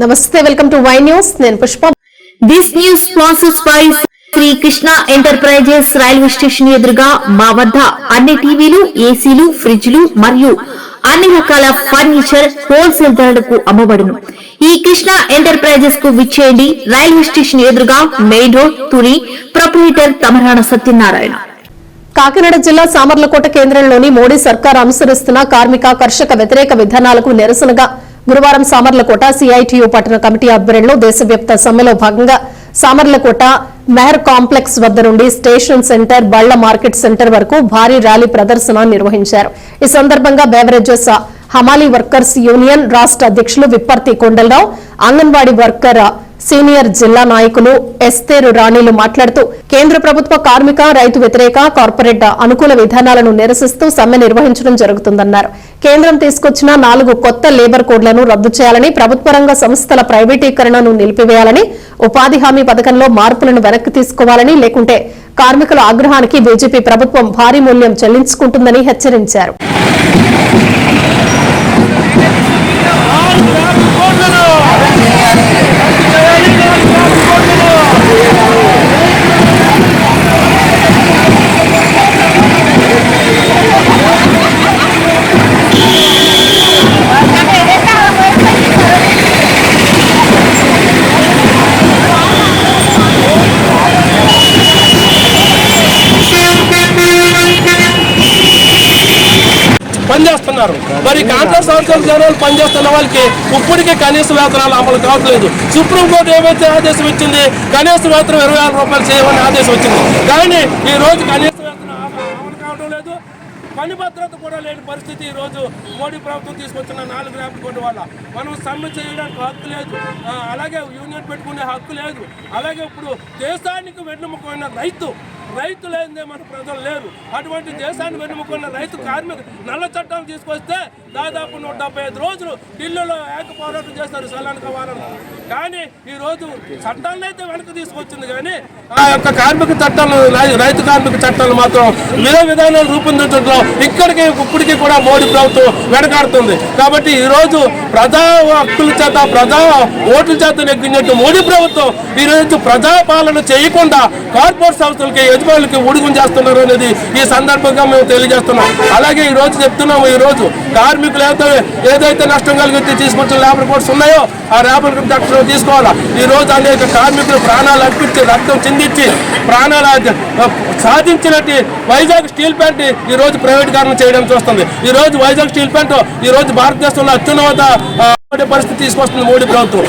నమస్తే, welcome to Y news. నేను Pushpa. This news sponsors by Shri Krishna enterprises. Railway station ఎదురుగా మా వద్ద అన్ని టీవీలు, ఏసీలు, ఫ్రిడ్జ్లు మరియు అన్ని రకాల ఫర్నిచర్ హోల్సేల్ ధరలకు అమ్మబడును. ఈ కృష్ణ ఎంటర్ప్రైజెస్ కు విచ్చేయండి. రైల్వే స్టేషన్ ఎదురుగా, main road, Tuni. Proprietor Tamarana Satyanarayana. Kakinada జిల్లా సామర్లకోట కేంద్రంలోని మోడీ సర్కార్ అనుసరిస్తున్న కార్మిక కర్షక వ్యతిరేక విధానాలకు నిరసనగా గురువారం సామర్లకోట సిఐటియు పట్టణ కమిటీ ఆధ్వర్యంలో దేశవ్యాప్త సమ్మెలో భాగంగా సామర్లకోట మెహర్ కాంప్లెక్స్ వద్ద నుండి స్టేషన్ సెంటర్, బళ్ల మార్కెట్ సెంటర్ వరకు భారీ ర్యాలీ ప్రదర్శన నిర్వహించారు. ఈ సందర్భంగా బేవరేజెస్ హమాలీ వర్కర్స్ యూనియన్ రాష్ట్ర అధ్యక్షులు విప్పర్తి కొండలరావు, అంగన్వాడీ వర్కర్ సీనియర్ జిల్లా నాయకులు ఎస్తేరు రాణిలు మాట్లాడుతూ కేంద్ర ప్రభుత్వ కార్మిక, రైతు వ్యతిరేక, కార్పొరేట్ అనుకూల విధానాలను నిరసిస్తూ సమ్మె నిర్వహించడం జరుగుతుందన్నారు. కేంద్రం తీసుకొచ్చిన 4 కొత్త లేబర్ కోడ్లను రద్దు చేయాలని, ప్రభుత్వ రంగ సంస్థల ప్రైవేటీకరణను నిలిపివేయాలని, ఉపాధి హామీ పథకంలో మార్పులను వెనక్కి తీసుకోవాలని, లేకుంటే కార్మికుల ఆగ్రహానికి బీజేపీ ప్రభుత్వం భారీ మూల్యం చెల్లించుకుంటుందని హెచ్చరించారు. పనిచేస్తున్నారు. మరి కాంట్రాక్ట్ సంస్థల జనాలు పనిచేస్తున్న వాళ్ళకి ఇప్పటికే కనీస వేతనాలు అమలు కావట్లేదు. సుప్రీంకోర్టు ఏమైతే ఆదేశం ఇచ్చింది, కనీస వేతనం 20,000 రూపాయలు చేయమని ఆదేశం వచ్చింది. కానీ ఈ రోజు కనీస వేతనం అమలు కావడం లేదు. పని భద్రత కూడా లేని పరిస్థితి. ఈ రోజు మోడీ ప్రభుత్వం తీసుకొచ్చిన 4 ర్యాంపు కోడ్ వల్ల మనం సమ్మె చేయడానికి హక్కు లేదు, అలాగే యూనియన్ పెట్టుకునే హక్కు లేదు. అలాగే ఇప్పుడు దేశానికి వెన్నుముకమైన రైతు లేనిదే మన ప్రజలు లేరు. అటువంటి దేశాన్ని వెన్నుముకున్న రైతు కార్మిక నల్ల చట్టాలు తీసుకొస్తే దాదాపు 175 రోజులు ఢిల్లీలో ఏక పోరాటం చేస్తారు సలానికి వారంలో. కానీ ఈరోజు చట్టాలను అయితే వెనక్కి తీసుకొచ్చింది, కానీ ఆ యొక్క కార్మిక చట్టాలు, రైతు కార్మిక చట్టాలు మాత్రం విధానాలు రూపొందించడంలో ఇప్పటికీ కూడా మోడీ ప్రభుత్వం వెనకాడుతుంది. కాబట్టి ఈరోజు ప్రజా హక్కుల చేత, ప్రజా ఓట్ల చేత నెగ్గినట్టు మోడీ ప్రభుత్వం ఈరోజు ప్రజాపాలన చేయకుండా కార్పొరేట్ సంస్థలకి, యజమానులకి ఉడుగుం చేస్తున్నారు అనేది ఈ సందర్భంగా మేము తెలియజేస్తున్నాం. అలాగే ఈ రోజు చెప్తున్నాము, ఈ రోజు కార్మికులు ఏదైతే నష్టం కలిగితే తీసుకొచ్చిన లేబర్ కోడ్స్ ఉన్నాయో ఆ లేబర్ కోడ్ తీసుకోవాలా. ఈ రోజు అనేక కార్మికులు ప్రాణాలు అర్పించి, రక్తం చిందించి ప్రాణాలు సాధించినట్టు వైజాగ్ స్టీల్ ప్లాంట్ ఈ రోజు ప్రైవేటీకరణ చేయడం చూస్తుంది. ఈ రోజు వైజాగ్ స్టీల్ ప్లాంట్ ఈ రోజు భారతదేశంలో అత్యున్నత పరిస్థితి తీసుకొస్తుంది మోడీ ప్రభుత్వం.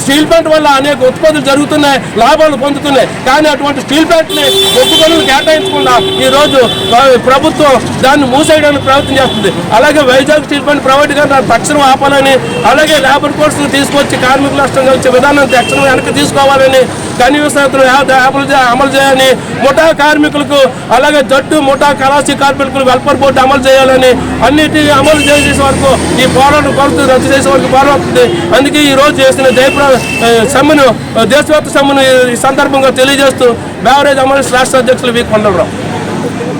స్టీల్ ప్లాంట్ వల్ల అనేక ఉత్పత్తులు జరుగుతున్నాయి, లాభాలు పొందుతున్నాయి. కానీ అటువంటి స్టీల్ ప్లాంట్ని ఒప్పుకొనులు కేటాయించకుండా ఈ రోజు ప్రభుత్వం దాన్ని మూసేయడానికి ప్రయత్నం చేస్తుంది. అలాగే వైజాగ్ స్టీల్ ప్లాంట్ ప్రైవేట్గా తక్షణం ఆపాలని, అలాగే లేబర్ కోడ్స్ తీసుకొచ్చి కార్మికుల నష్టం వచ్చే విధానం తక్షణం వెనక్కి తీసుకోవాలని, కనీస అమలు చేయాలని, ముఠా కార్మికులకు, అలాగే జట్టు ముఠా కళాశీ కార్మికులకు వెల్ఫేర్ బోర్డు అమలు చేయాలని, అన్నిటినీ అమలు చేసే వరకు ఈ పోరాటం కొరకు రద్దు చేసే వరకు పోరాడుతుంది. అందుకే ఈ రోజు చేసిన సమ్మెను, దేశవ్యాప్త సమ్మెను ఈ సందర్భంగా తెలియజేస్తూ బేవరేజ్ అమలు రాష్ట్ర అధ్యక్షులు వి కొండలరావు.